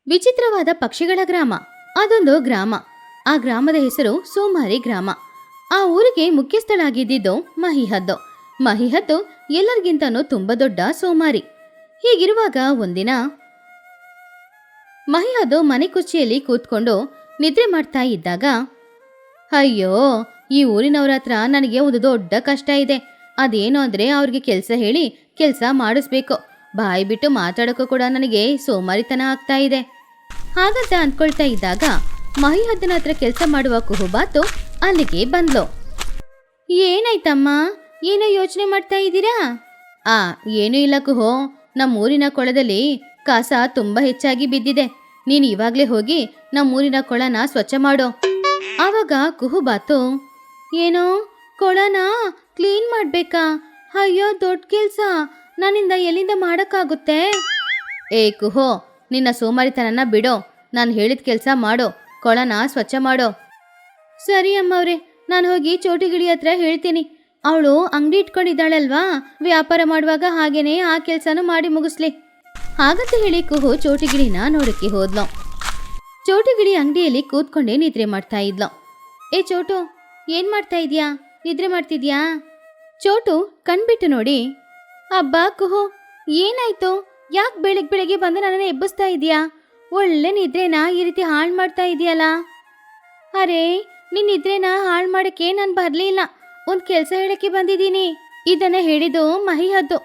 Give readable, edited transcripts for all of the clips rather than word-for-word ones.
ವಿಚಿತ್ರವಾದ ಪಕ್ಷಿಗಳ ಗ್ರಾಮ. ಅದೊಂದು ಗ್ರಾಮ. ಆ ಗ್ರಾಮದ ಹೆಸರು ಸೋಮಾರಿ ಗ್ರಾಮ. ಆ ಊರಿಗೆ ಮುಖ್ಯಸ್ಥಳಾಗಿದ್ದಿದ್ದು ಮಹಿಹದ್ದು. ಮಹಿಹದ್ದು ಎಲ್ಲರಿಗಿಂತನೂ ತುಂಬಾ ದೊಡ್ಡ ಸೋಮಾರಿ. ಹೀಗಿರುವಾಗ ಒಂದಿನ ಮಹಿಹದ್ದು ಮನೆ ಕುರ್ಚಿಯಲ್ಲಿ ಕೂತ್ಕೊಂಡು ನಿದ್ರೆ ಮಾಡ್ತಾ ಇದ್ದಾಗ, ಅಯ್ಯೋ, ಈ ಊರಿನವ್ರ ಹತ್ರ ನನಗೆ ಒಂದು ದೊಡ್ಡ ಕಷ್ಟ ಇದೆ. ಅದೇನು ಅಂದ್ರೆ ಅವ್ರಿಗೆ ಕೆಲಸ ಹೇಳಿ ಕೆಲಸ ಮಾಡಿಸ್ಬೇಕು. ಬಾಯಿ ಬಿಟ್ಟು ಮಾತಾಡೋಕ್ಕೂ ಕೂಡ ನನಗೆ ಸೋಮಾರಿತನ ಆಗ್ತಾ ಇದೆ. ಹಾಗಂತ ಅಂದ್ಕೊಳ್ತಾ ಇದ್ದಾಗ ಮಹಿಹದ್ದನ ಹತ್ರ ಕೆಲಸ ಮಾಡುವ ಕುಹುಬಾತು ಅಲ್ಲಿಗೆ ಬಂದ್ಲು. ಏನಾಯ್ತಮ್ಮ, ಏನೋ ಯೋಚನೆ ಮಾಡ್ತಾ ಇದ್ದೀರಾ? ಏನೂ ಇಲ್ಲ ಕುಹೋ, ನಮ್ಮೂರಿನ ಕೊಳದಲ್ಲಿ ಕಸ ತುಂಬಾ ಹೆಚ್ಚಾಗಿ ಬಿದ್ದಿದೆ. ನೀನು ಇವಾಗ್ಲೇ ಹೋಗಿ ನಮ್ಮೂರಿನ ಕೊಳನ ಸ್ವಚ್ಛ ಮಾಡೋ. ಆವಾಗ ಕುಹುಬಾತು, ಏನೋ ಕೊಳನ ಕ್ಲೀನ್ ಮಾಡ್ಬೇಕಾ? ಅಯ್ಯೋ, ದೊಡ್ಡ ಕೆಲ್ಸ, ನನ್ನಿಂದ ಎಲ್ಲಿಂದ ಮಾಡಕ್ಕಾಗುತ್ತೆ? ಕುಹೋ, ನಿನ್ನ ಸೋಮಾರಿತನನ ಬಿಡೋ, ನಾನು ಹೇಳಿದ ಕೆಲಸ ಮಾಡೋ, ಕೊಳನ ಸ್ವಚ್ಛ ಮಾಡೋ. ಸರಿ ಅಮ್ಮವ್ರೆ, ನಾನು ಹೋಗಿ ಚೋಟಿಗಿಳಿ ಹತ್ರ ಹೇಳ್ತೀನಿ. ಅವಳು ಅಂಗಡಿ ಇಟ್ಕೊಂಡಿದ್ದಾಳಲ್ವಾ, ವ್ಯಾಪಾರ ಮಾಡುವಾಗ ಹಾಗೇನೆ ಆ ಕೆಲಸನೂ ಮಾಡಿ ಮುಗಿಸ್ಲಿ. ಹಾಗಂತ ಹೇಳಿ ಕುಹು ಚೋಟಿಗಿಳಿನ ನೋಡಕ್ಕೆ ಹೋದ್ಲು. ಚೋಟಿಗಿಳಿ ಅಂಗಡಿಯಲ್ಲಿ ಕೂತ್ಕೊಂಡೇ ನಿದ್ರೆ ಮಾಡ್ತಾ ಇದ್ಲು. ಚೋಟು, ಏನ್ ಮಾಡ್ತಾ ಇದ್ಯಾ? ನಿದ್ರೆ ಮಾಡ್ತಿದ್ಯಾ? ಚೋಟು ಕಣ್ಬಿಟ್ಟು ನೋಡಿ, ಅಬ್ಬಾ ಕುಹು, ಏನಾಯ್ತು? ಯಾಕೆ ಬೆಳಗ್ಗೆ ಬಂದು ನನ್ನನ್ನು ಎಬ್ಬಿಸ್ತಾ ಇದೀಯಾ? ಒಳ್ಳೆ ನಿದ್ರೆನ ಈ ರೀತಿ ಹಾಳು ಮಾಡ್ತಾ ಇದೆಯಲ್ಲ. ಅರೆ, ನಿನ್ನ ನಿದ್ರೆನ ಹಾಳು ಮಾಡಕ್ಕೆ ನಾನು ಬರಲಿಲ್ಲ, ಒಂದು ಕೆಲಸ ಹೇಳಕ್ಕೆ ಬಂದಿದ್ದೀನಿ. ಇದನ್ನ ಹೇಳಿದ್ದು ಮಹಿಹದ್ದು.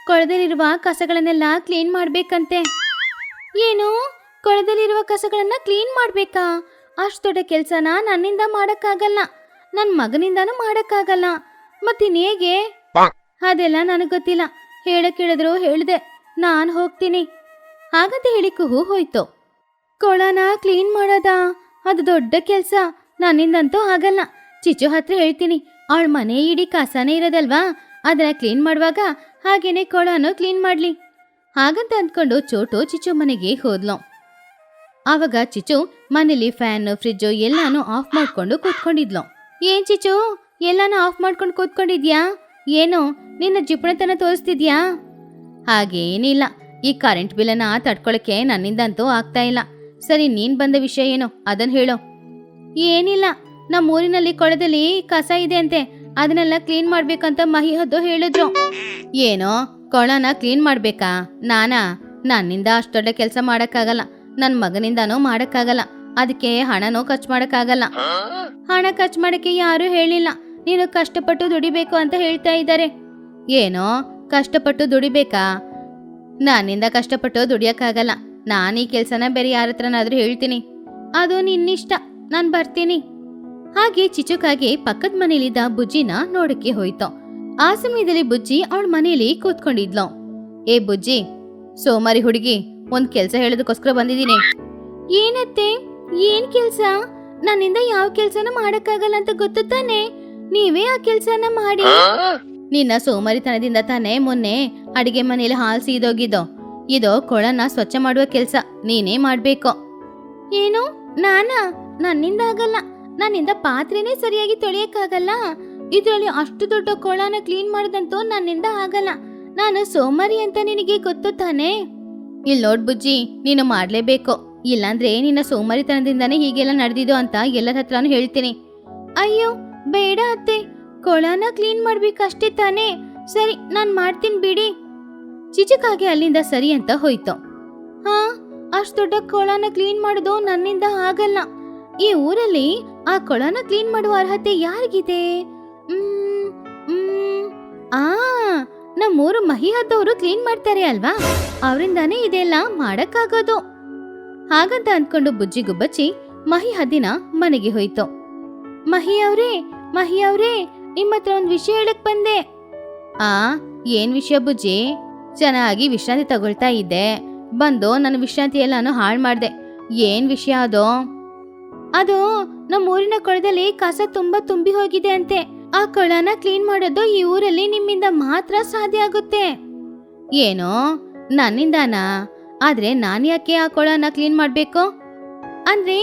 ಕೊಳದಲ್ಲಿರುವ ಕಸಗಳನ್ನೆಲ್ಲ ಕ್ಲೀನ್ ಮಾಡ್ಬೇಕಂತೆ. ಏನು, ಕೊಳದಲ್ಲಿರುವ ಕಸಗಳನ್ನ ಕ್ಲೀನ್ ಮಾಡ್ಬೇಕಾ? ಅಷ್ಟು ದೊಡ್ಡ ಕೆಲಸನ ನನ್ನಿಂದ ಮಾಡಕ್ಕಾಗಲ್ಲ, ನನ್ನ ಮಗನಿಂದಾನು ಮಾಡಕ್ಕಾಗಲ್ಲ. ಮತ್ತಿನ್ನೇಗೆ? ಅದೆಲ್ಲ ನನಗೆ ಗೊತ್ತಿಲ್ಲ. ಹೇಳಿದ್ರು ಹೇಳಿದೆ, ನಾನು ಹೋಗ್ತೀನಿ. ಹಾಗಂತ ಹೇಳಿ ಕುಹು ಹೋಯ್ತು. ಕೊಳನ ಕ್ಲೀನ್ ಮಾಡೋದಾ? ಅದು ದೊಡ್ಡ ಕೆಲಸ, ನನ್ನಿಂದಂತೂ ಆಗಲ್ಲ. ಚಿಚ್ಚು ಹತ್ರ ಹೇಳ್ತೀನಿ, ಅವಳ ಮನೆ ಇಡೀ ಕಸನೇ ಇರೋದಲ್ವಾ, ಅದನ್ನ ಕ್ಲೀನ್ ಮಾಡುವಾಗ ಹಾಗೇನೆ ಕೊಳನು ಕ್ಲೀನ್ ಮಾಡ್ಲಿ. ಹಾಗಂತ ಅಂದ್ಕೊಂಡು ಚೋಟು ಚಿಚ್ಚು ಮನೆಗೆ ಹೋದ್ಲು. ಆವಾಗ ಚಿಚ್ಚು ಮನೇಲಿ ಫ್ಯಾನು ಫ್ರಿಜ್ಜು ಎಲ್ಲಾನು ಆಫ್ ಮಾಡ್ಕೊಂಡು ಕೂತ್ಕೊಂಡಿದ್ಲು. ಏನ್ ಚಿಚ್ಚು, ಎಲ್ಲಾನು ಆಫ್ ಮಾಡ್ಕೊಂಡು ಕೂತ್ಕೊಂಡಿದ್ಯಾ? ಏನೋ ನಿನ್ನ ಜಿಪುಣತನ ತೋರಿಸ್ತಿದ್ಯಾ? ಹಾಗೇನಿಲ್ಲ, ಈ ಕರೆಂಟ್ ಬಿಲ್ಲನ್ನ ತಡ್ಕೊಳಕ್ಕೆ ನನ್ನಿಂದಂತೂ ಆಗ್ತಾ ಇಲ್ಲ. ಸರಿ, ನೀನ್ ಬಂದ ವಿಷಯ ಏನೋ ಅದನ್ನ ಹೇಳೋ. ಏನಿಲ್ಲ, ನಮ್ಮ ಊರಿನಲ್ಲಿ ಕೊಳದಲ್ಲಿ ಕಸ ಇದೆ ಅಂತೆ, ಅದನ್ನೆಲ್ಲ ಕ್ಲೀನ್ ಮಾಡ್ಬೇಕಂತ ಮಹಿಹದ್ದು ಹೇಳಿದ್ರು. ಏನೋ ಕೊಳನ ಕ್ಲೀನ್ ಮಾಡ್ಬೇಕಾ? ನನ್ನಿಂದ ಅಷ್ಟು ದೊಡ್ಡ ಕೆಲಸ ಮಾಡಕ್ಕಾಗಲ್ಲ, ನನ್ನ ಮಗನಿಂದಾನೂ ಮಾಡಕ್ಕಾಗಲ್ಲ. ಅದಕ್ಕೆ ಹಣನೂ ಖರ್ಚು ಮಾಡಕ್ಕಾಗಲ್ಲ. ಹಣ ಖರ್ಚು ಮಾಡಕ್ಕೆ ಯಾರು ಹೇಳಿಲ್ಲ, ನೀನು ಕಷ್ಟಪಟ್ಟು ದುಡಿಬೇಕು ಅಂತ ಹೇಳ್ತಾ ಇದ್ದಾರೆ. ಏನೋ ಕಷ್ಟಪಟ್ಟು ದುಡಿಬೇಕಾ? ನನ್ನಿಂದ ಕಷ್ಟಪಟ್ಟು ದುಡಿಯಕ್ಕಾಗಲ್ಲ. ನಾನು ಈ ಕೆಲ್ಸನ ಬೇರೆ ಯಾರ ಹತ್ರನಾದ್ರೂ ಹೇಳ್ತೀನಿ. ಅದು ನಿನ್ನಿಷ್ಟ, ನಾನು ಬರ್ತೀನಿ. ಹಾಗೆ ಚಿಚುಕಾಗೆ ಪಕ್ಕದ ಮನೇಲಿದ್ದ ಬುಜ್ಜಿನ ನೋಡಕ್ಕೆ ಹೋಯ್ತು. ಆ ಸಮಯದಲ್ಲಿ ಬುಜ್ಜಿ ಅವಳ ಮನೇಲಿ ಕೂತ್ಕೊಂಡಿದ್ಲು. ಬುಜ್ಜಿ, ಸೋಮಾರಿ ಹುಡುಗಿ, ಒಂದ್ ಕೆಲ್ಸ ಹೇಳೋದಕ್ಕೋಸ್ಕರ ಬಂದಿದ್ದೀನಿ. ಏನತ್ತೆ, ಏನ್ ಕೆಲ್ಸ? ನನ್ನಿಂದ ಯಾವ ಕೆಲ್ಸನೂ ಮಾಡಕ್ಕಾಗಲ್ಲ ಅಂತ ಗೊತ್ತು ತಾನೆ, ನೀವೇ ಆ ಕೆಲ್ಸನ ಮಾಡಿ. ನಿನ್ನ ಸೋಮಾರಿತನದಿಂದ ತಾನೇ ಮೊನ್ನೆ ಅಡಿಗೆ ಮನೇಲಿ ಹಾಲು ಸೀದೋಗಿದ್ದೋ. ಇದು ಕೊಳನ ಸ್ವಚ್ಛ ಮಾಡುವ ಕೆಲ್ಸ, ನೀನೇ ಮಾಡ್ಬೇಕು. ಏನು, ನನ್ನಿಂದ ಆಗಲ್ಲ, ನನ್ನಿಂದ ಪಾತ್ರೆನೇ ಸರಿಯಾಗಿ ತೊಳೆಯಕ್ಕಾಗಲ್ಲ. ಇದ್ರಲ್ಲಿ ಅಷ್ಟು ದೊಡ್ಡ ಕೊಳನ ಕ್ಲೀನ್ ಮಾಡೋದಂತೂ ನನ್ನಿಂದ ಆಗಲ್ಲ. ನಾನು ಸೋಮಾರಿ ಅಂತ ನಿನಗೆ ಗೊತ್ತು ತಾನೆ. ಇಲ್ಲಿ ನೋಡ್ ಬುಜ್ಜಿ, ನೀನು ಮಾಡ್ಲೇಬೇಕು, ಇಲ್ಲಾಂದ್ರೆ ನಿನ್ನ ಸೋಮಾರಿತನದಿಂದಾನೇ ಹೀಗೆಲ್ಲ ನಡೆದಿದ್ದು ಅಂತ ಎಲ್ಲರ ಹತ್ರನೂ ಹೇಳ್ತೀನಿ. ಅಯ್ಯೋ ಬೇಡ ಅತ್ತೆ, ಕೊಳನ ಕ್ಲೀನ್ ಮಾಡ್ಬೇಕಷ್ಟೇ ತಾನೇ. ಸರಿ, ನಾನ್ ಮಾಡ್ತೀನಿ ಬಿಡಿ. ಚಿಚುಕಾಗೆ ಅಲ್ಲಿಂದ ಸರಿ ಅಂತ ಹೋಯ್ತು. ಅಷ್ಟು ದೊಡ್ಡ ಕೊಳನ ಕ್ಲೀನ್ ಮಾಡೋದು ನನ್ನಿಂದ ಆಗಲ್ಲ. ಈ ಊರಲ್ಲಿ ಆ ಕೊಳನ ಕ್ಲೀನ್ ಮಾಡುವ ಅರ್ಹತೆ ಯಾರಿಗಿದೆ? ನಮ್ಮೂರು ಮಹಿಹದ್ದವರು ಕ್ಲೀನ್ ಮಾಡ್ತಾರೆ ಅಲ್ವಾ, ಅವರಿಂದಾನೇ ಇದೆಲ್ಲ ಮಾಡಕ್ಕಾಗೋದು. ಹಾಗಂತ ಅಂದ್ಕೊಂಡು ಬುಜ್ಜಿ ಗುಬ್ಬಚ್ಚಿ ಮಹಿಹದ್ದಿನ ಮನೆಗೆ ಹೋಯ್ತು. ಮಹಿ ಅವ್ರೇ, ನಿಮ್ಮ ಹತ್ರ ಒಂದ್ ವಿಷಯ ಹೇಳಕ್ ಬಂದೆ. ಏನ್ ವಿಷಯ ಬುಜ್ಜಿ? ಚೆನ್ನಾಗಿ ವಿಶ್ರಾಂತಿ ತಗೊಳ್ತಾ ಇದ್ದೆ, ಬಂದು ನನ್ನ ವಿಶ್ರಾಂತಿ ಎಲ್ಲಾನು ಹಾಳು ಮಾಡ್ದೆ. ಏನ್ ವಿಷಯ ಅದು ನಮ್ಮ ಊರಿನ ಕೊಳದಲ್ಲಿ ಕಸ ತುಂಬಾ ತುಂಬಿ ಹೋಗಿದೆ ಅಂತೆ. ಆ ಕೊಳನ ಕ್ಲೀನ್ ಮಾಡೋದು ಈ ಊರಲ್ಲಿ ನಿಮ್ಮಿಂದ ಮಾತ್ರ ಸಾಧ್ಯ ಆಗುತ್ತೆ. ಏನೋ ನನ್ನಿಂದಾನಾ? ಆದ್ರೆ ನಾನ್ ಯಾಕೆ ಆ ಕೊಳನ ಕ್ಲೀನ್ ಮಾಡ್ಬೇಕು? ಅಂದ್ರೆ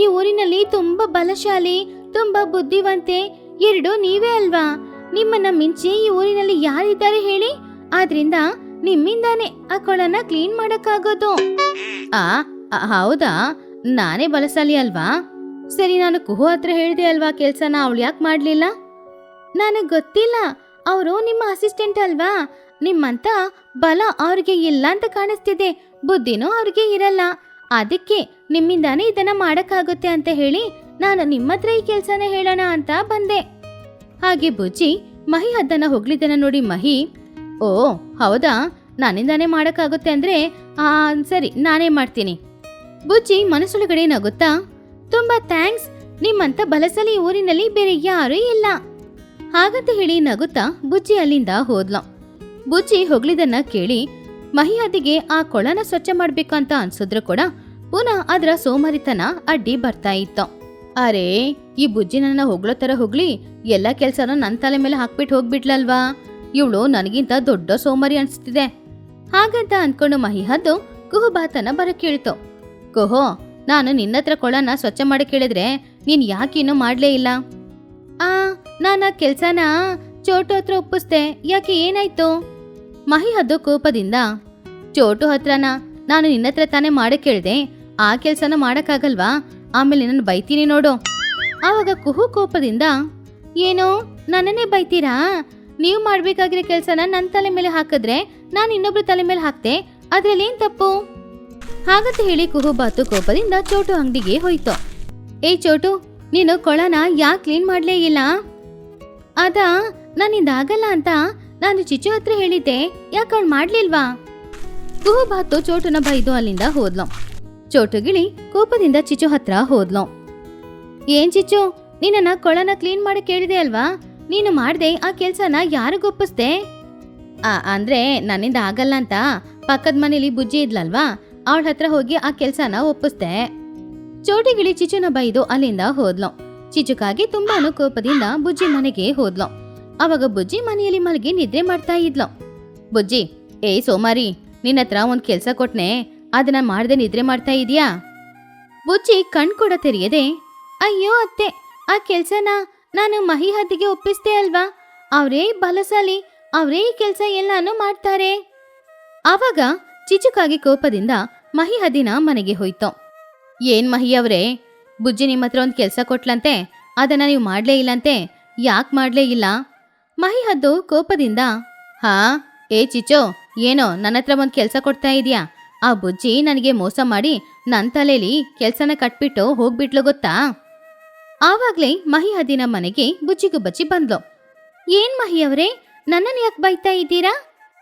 ಈ ಊರಿನಲ್ಲಿ ತುಂಬಾ ಬಲಶಾಲಿ, ತುಂಬಾ ಬುದ್ಧಿವಂತೆ ಎರಡು ನೀವೇ ಅಲ್ವಾ. ನಿಮ್ಮನ್ನ ಮಿಂಚಿ ಈ ಊರಿನಲ್ಲಿ ಯಾರಿದ್ದಾರೆ ಹೇಳಿ? ಆದ್ರಿಂದ ನಿಮ್ಮಿಂದಾನೆ ಆ ಕೊಳನ ಕ್ಲೀನ್ ಮಾಡಕ್ಕಾಗೋದು. ಹೌದಾ, ನಾನೇ ಬಲಶಾಲಿ ಅಲ್ವಾ? ಸರಿ, ನಾನು ಕುಹು ಹತ್ರ ಹೇಳ್ದೆ ಅಲ್ವಾ ಕೆಲ್ಸನ, ಅವಳು ಯಾಕೆ ಮಾಡ್ಲಿಲ್ಲ? ನನಗ್ ಗೊತ್ತಿಲ್ಲ, ಅವರು ನಿಮ್ಮ ಅಸಿಸ್ಟೆಂಟ್ ಅಲ್ವಾ? ನಿಮ್ಮಂತ ಬಲ ಅವ್ರಿಗೆ ಇಲ್ಲ ಅಂತ ಕಾಣಿಸ್ತಿದೆ, ಬುದ್ಧಿನೂ ಅವ್ರಿಗೆ ಇರಲ್ಲ. ಅದಕ್ಕೆ ನಿಮ್ಮಿಂದಾನೇ ಇದನ್ನ ಮಾಡಕ್ಕಾಗುತ್ತೆ ಅಂತ ಹೇಳಿ ನಾನು ನಿಮ್ಮ ಹತ್ರ ಈ ಕೆಲ್ಸನ ಹೇಳೋಣ ಅಂತ ಬಂದೆ. ಹಾಗೆ ಬುಜ್ಜಿ ಮಹಿ ಅದನ್ನ ಹೊಗಳಿದ್ದನ್ನ ನೋಡಿ ಮಹಿ, ಓ ಹೌದಾ, ನನ್ನಿಂದಾನೇ ಮಾಡಕ್ಕಾಗುತ್ತೆ ಅಂದ್ರೆ ಸರಿ, ನಾನೇ ಮಾಡ್ತೀನಿ. ಬುಜ್ಜಿ ಮನಸ್ಸೊಳಗಡೆ ನಗುತ್ತಾ, ತುಂಬಾ ಥ್ಯಾಂಕ್ಸ್, ನಿಮ್ಮಂತ ಬಲಸಲಿ ಊರಿನಲ್ಲಿ ಬೇರೆ ಯಾರೂ ಇಲ್ಲ ಹಾಗಂತ ಹೇಳಿ ನಗುತ್ತಾ ಬುಜ್ಜಿ ಅಲ್ಲಿಂದ ಹೋದ್ಲು. ಬುಜ್ಜಿ ಹೊಗಳಿದನ್ನ ಕೇಳಿ ಮಹಿಯಾದಿಗೆ ಆ ಕೊಳನ ಸ್ವಚ್ಛ ಮಾಡ್ಬೇಕು ಅಂತ ಅನ್ಸಿದ್ರು ಕೂಡ ಪುನಃ ಅದರ ಸೋಮಾರಿತನ ಅಡ್ಡಿ ಬರ್ತಾ ಇತ್ತು. ಅರೇ, ಈ ಬುಜ್ಜಿ ನನ್ನ ಹೊಗಳೋ ತರ ಹೊಗ್ಲಿ ಎಲ್ಲ ಕೆಲ್ಸನ ನನ್ನ ತಲೆ ಮೇಲೆ ಹಾಕ್ಬಿಟ್ಟು ಹೋಗ್ಬಿಟ್ಲಲ್ವಾ, ಇವಳು ನನಗಿಂತ ದೊಡ್ಡ ಸೋಮಾರಿ ಅನ್ಸ್ತಿದೆ ಹಾಗಂತ ಅನ್ಕೊಂಡು ಮಹಿಹದ್ದು ಕುಹುಬಾತನ ಬರ ಕೇಳ್ತು. ಕುಹೋ, ನಾನು ನಿನ್ನತ್ರ ಕೊಳನ ಸ್ವಚ್ಛ ಮಾಡಿ ಕೇಳಿದ್ರೆ ನೀನ್ ಯಾಕಿನ್ನೂ ಮಾಡ್ಲೇ ಇಲ್ಲ? ನಾನು ಆ ಕೆಲ್ಸನ ಚೋಟು ಹತ್ರ ಒಪ್ಪಿಸ್ದೆ, ಯಾಕೆ ಏನಾಯ್ತು? ಮಹಿಹದ್ದು ಕೋಪದಿಂದ, ಚೋಟು ಹತ್ರನ ನಾನು ನಿನ್ನತ್ರ ತಾನೇ ಮಾಡಕ್ ಕೇಳ್ದೆ, ಆ ಕೆಲ್ಸನ ಮಾಡಕ್ಕಾಗಲ್ವಾ? ಆಮೇಲೆ ನನ್ನ ಬೈತೀನಿ ನೋಡು. ಆವಾಗ ಕುಹು ಕೋಪದಿಂದ, ಏನೋ ನನ್ನನ್ನೇ ಬೈತೀರಾ? ನೀವು ಮಾಡ್ಬೇಕಾಗಿರೋ ಕೆಲ್ಸನ ನನ್ನ ತಲೆ ಮೇಲೆ ಹಾಕಿದ್ರೆ ನಾನು ಇನ್ನೊಬ್ರ ತಲೆ ಮೇಲೆ ಹಾಕ್ತೆ, ಅದ್ರಲ್ಲಿ ಏನ್ ತಪ್ಪು? ಹಾಗಂತ ಹೇಳಿ ಕುಹುಬಾತು ಕೋಪದಿಂದ ಚೋಟು ಅಂಗಡಿಗೆ ಹೋಯ್ತು. ಏ ಚೋಟು, ನೀನು ಕೊಳನ ಯಾಕೆ ಕ್ಲೀನ್ ಮಾಡ್ಲೇ ಇಲ್ಲ? ಅದಾ, ನನ್ನಿಂದಾಗಲ್ಲ ಅಂತ ನಾನು ಚಿಚ್ಚು ಹತ್ರ ಹೇಳಿದ್ದೆ, ಯಾಕೆ ಅವಳು ಮಾಡ್ಲಿಲ್ವಾ? ಕುಹುಬಾತು ಚೋಟುನ ಬೈದು ಅಲ್ಲಿಂದ ಹೋದ್ಲು. ಚೋಟು ಗಿಳಿ ಕೋಪದಿಂದ ಚಿಚ್ಚು ಹತ್ರ ಹೋದ್ಲು. ಏನ್ ಚಿಚ್ಚು, ನಿನ್ನ ಕೊಳನ ಕ್ಲೀನ್ ಮಾಡಿ ಕೇಳಿದೆ ಅಲ್ವಾ, ನೀನು ಮಾಡ್ದೆ ಆ ಕೆಲ್ಸನ ಯಾರಿಗೊಪ್ಪಿಸ್ದೆ? ಅಂದ್ರೆ ನನ್ನಿಂದ ಆಗಲ್ಲ ಅಂತ ಪಕ್ಕದ ಮನೇಲಿ ಬುಜ್ಜಿ ಇದ್ಲಲ್ವಾ, ಅವಳ ಹತ್ರ ಹೋಗಿ ಆ ಕೆಲ್ಸನ ಒಪ್ಪಿಸ್ದೆ. ಚೋಟಿಗಿಳಿ ಚಿಚ್ಚುನ ಬೈದು ಅಲ್ಲಿಂದ ಹೋದ್ಲು. ಚಿಚುಕಾಗಿ ತುಂಬಾನು ಕೋಪದಿಂದ ಬುಜ್ಜಿ ಮನೆಗೆ ಹೋದ್ಲು. ಅವಾಗ ಬುಜ್ಜಿ ಮನೆಯಲ್ಲಿ ಮಲಗಿ ನಿದ್ರೆ ಮಾಡ್ತಾ ಇದ್ಲು. ಬುಜ್ಜಿ, ಏಯ್ ಸೋಮಾರಿ, ನಿನ್ನತ್ರ ಒಂದ್ ಕೆಲ್ಸ ಕೊಟ್ನೆ, ಅದನ್ನ ಮಾಡ್ದೆ ನಿದ್ರೆ ಮಾಡ್ತಾ ಇದೀಯಾ? ಬುಜ್ಜಿ ಕಣ್ ಕೂಡ ತೆರೆಯದೆ, ಅಯ್ಯೋ ಅತ್ತೆ, ಆ ಕೆಲ್ಸನ ನಾನು ಮಹಿ ಹದ್ದಿಗೆ ಒಪ್ಪಿಸ್ದೆ ಅಲ್ವಾ, ಅವರೇ ಬಲಸಾಲಿ, ಅವರೇ ಈ ಕೆಲ್ಸ ಎಲ್ಲಾನು ಮಾಡ್ತಾರೆ. ಆವಾಗ ಚಿಚುಕಾಗಿ ಕೋಪದಿಂದ ಮಹಿ ಹದ್ದಿನ ಮನೆಗೆ ಹೋಯ್ತು. ಏನ್ ಮಹಿ ಅವ್ರೆ, ಬುಜ್ಜಿ ನಿಮ್ಮ ಹತ್ರ ಒಂದ್ ಕೆಲ್ಸ ಕೊಟ್ಲಂತೆ, ಅದನ್ನ ನೀವು ಮಾಡ್ಲೇ ಇಲ್ಲಂತೆ, ಯಾಕೆ ಮಾಡ್ಲೇ ಇಲ್ಲ? ಮಹಿ ಹದ್ದು ಕೋಪದಿಂದ, ಹಾ ಏ ಚಿಚ್ಚೋ, ಏನೋ ನನ್ನ ಹತ್ರ ಒಂದ್ ಕೆಲ್ಸ ಕೊಡ್ತಾ ಇದೀಯಾ? ಆ ಬುಜ್ಜಿ ನನಗೆ ಮೋಸ ಮಾಡಿ ನನ್ನ ತಲೆಯಲ್ಲಿ ಕೆಲ್ಸನ ಕಟ್ಬಿಟ್ಟು ಹೋಗ್ಬಿಟ್ಲು ಗೊತ್ತಾ? ಆವಾಗ್ಲೇ ಮಹಿ ಹದ್ದಿನ ಮನೆಗೆ ಬುಜ್ಜಿಗುಬ್ಬಚ್ಚಿ ಬಂದ್ಲು. ಏನ್ ಮಹಿ ಅವರೇ, ನನ್ನನ್ನು ಯಾಕೆ ಬೈತಾ ಇದ್ದೀರಾ?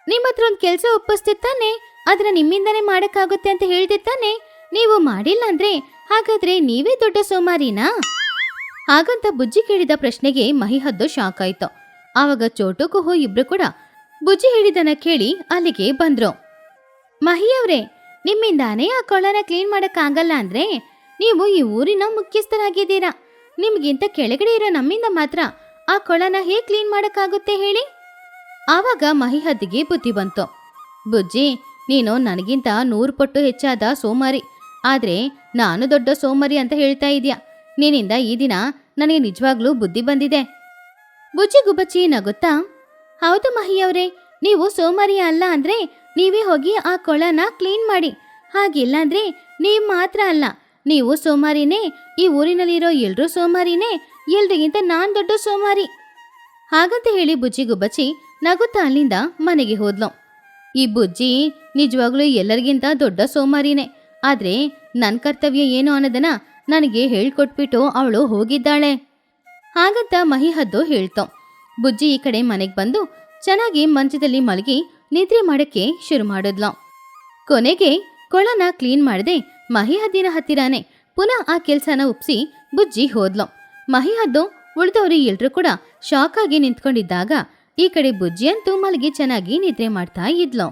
ನಿಮ್ಮ ಹತ್ರ ಒಂದ್ ಕೆಲ್ಸ ಒಪ್ಪಿಸ್ತಿತ್ತಾನೆ, ಅದನ್ನ ನಿಮ್ಮಿಂದಾನೇ ಮಾಡಕ್ಕಾಗುತ್ತೆ ಅಂತ ಹೇಳ್ತಿತ್ತಾನೆ, ನೀವು ಮಾಡಿಲ್ಲ ಅಂದ್ರೆ ಹಾಗಾದ್ರೆ ನೀವೇ ದೊಡ್ಡ ಸೋಮಾರಿನಾ? ಹಾಗಂತ ಬುಜ್ಜಿ ಕೇಳಿದ ಪ್ರಶ್ನೆಗೆ ಮಹಿಹದ್ದು ಶಾಕ್ ಆಯ್ತು. ಆವಾಗ ಚೋಟು ಕುಹು ಇಬ್ರು ಕೂಡ ಬುಜ್ಜಿ ಹೇಳಿದನ ಕೇಳಿ ಅಲ್ಲಿಗೆ ಬಂದ್ರು. ಮಹಿಯವ್ರೆ, ನಿಮ್ಮಿಂದಾನೇ ಆ ಕೊಳನ ಕ್ಲೀನ್ ಮಾಡಕ್ಕಾಗಲ್ಲ ಅಂದ್ರೆ ನೀವು ಈ ಊರಿನ ಮುಖ್ಯಸ್ಥರಾಗಿದ್ದೀರಾ, ನಿಮ್ಗಿಂತ ಕೆಳಗಡೆ ಇರೋ ನಮ್ಮಿಂದ ಮಾತ್ರ ಆ ಕೊಳನ ಹೇಗೆ ಕ್ಲೀನ್ ಮಾಡಕ್ಕಾಗುತ್ತೆ ಹೇಳಿ? ಆವಾಗ ಮಹಿಹದ್ದಿಗೆ ಬುದ್ಧಿ ಬಂತು. ಬುಜ್ಜಿ, ನೀನು ನನಗಿಂತ 100 ಪಟ್ಟು ಹೆಚ್ಚಾದ ಸೋಮಾರಿ, ಆದ್ರೆ ನಾನು ದೊಡ್ಡ ಸೋಮಾರಿ ಅಂತ ಹೇಳ್ತಾ ಇದೀಯಾ. ನಿನ್ನಿಂದ ಈ ದಿನ ನನಗೆ ನಿಜವಾಗ್ಲೂ ಬುದ್ಧಿ ಬಂದಿದೆ. ಬುಜ್ಜಿ ಗುಬ್ಬಚ್ಚಿ ನಗುತ್ತಾ, ಹೌದು ಮಹಿಯವ್ರೆ, ನೀವು ಸೋಮಾರಿ ಅಲ್ಲ ಅಂದ್ರೆ ನೀವೇ ಹೋಗಿ ಆ ಕೊಳನ ಕ್ಲೀನ್ ಮಾಡಿ, ಹಾಗಿಲ್ಲ ಅಂದ್ರೆ ನೀವು ಮಾತ್ರ ಅಲ್ಲ, ನೀವು ಸೋಮಾರಿನೇ, ಈ ಊರಿನಲ್ಲಿರೋ ಎಲ್ರೂ ಸೋಮಾರಿನೇ, ಎಲ್ರಿಗಿಂತ ನಾನ್ ದೊಡ್ಡ ಸೋಮಾರಿ. ಹಾಗಂತ ಹೇಳಿ ಬುಜ್ಜಿ ಗುಬ್ಬಚ್ಚಿ ನಗುತ್ತಾ ಅಲ್ಲಿಂದ ಮನೆಗೆ ಹೋದ್ಲು. ಈ ಬುಜ್ಜಿ ನಿಜವಾಗ್ಲೂ ಎಲ್ಲರಿಗಿಂತ ದೊಡ್ಡ ಸೋಮಾರಿನೇ, ಆದ್ರೆ ನನ್ನ ಕರ್ತವ್ಯ ಏನು ಅನ್ನೋದನ್ನ ನನಗೆ ಹೇಳ್ಕೊಟ್ಬಿಟ್ಟು ಅವಳು ಹೋಗಿದ್ದಾಳೆ. ಹಾಗಂತ ಮಹಿಹದ್ದು ಹೇಳ್ತು. ಬುಜ್ಜಿ ಈ ಕಡೆ ಮನೆಗೆ ಬಂದು ಚೆನ್ನಾಗಿ ಮಂಚದಲ್ಲಿ ಮಲಗಿ ನಿದ್ರೆ ಮಾಡಕ್ಕೆ ಶುರು ಮಾಡಿದ್ಲು. ಕೊನೆಗೆ ಕೊಳನ ಕ್ಲೀನ್ ಮಾಡದೆ ಮಹಿಹದ್ದಿನ ಹತ್ತಿರಾನೆ ಪುನಃ ಆ ಕೆಲ್ಸನ ಒಪ್ಸಿ ಬುಜ್ಜಿ ಹೋದ್ಲು. ಮಹಿಹದ್ದು ಉಳಿದವರು ಎಲ್ರೂ ಕೂಡ ಶಾಕ್ ಆಗಿ ನಿಂತ್ಕೊಂಡಿದ್ದಾಗ ಈ ಕಡೆ ಬುಜ್ಜಿ ಅಂತೂ ಮಲಗಿ ಚೆನ್ನಾಗಿ ನಿದ್ರೆ ಮಾಡ್ತಾ ಇದ್ಲು.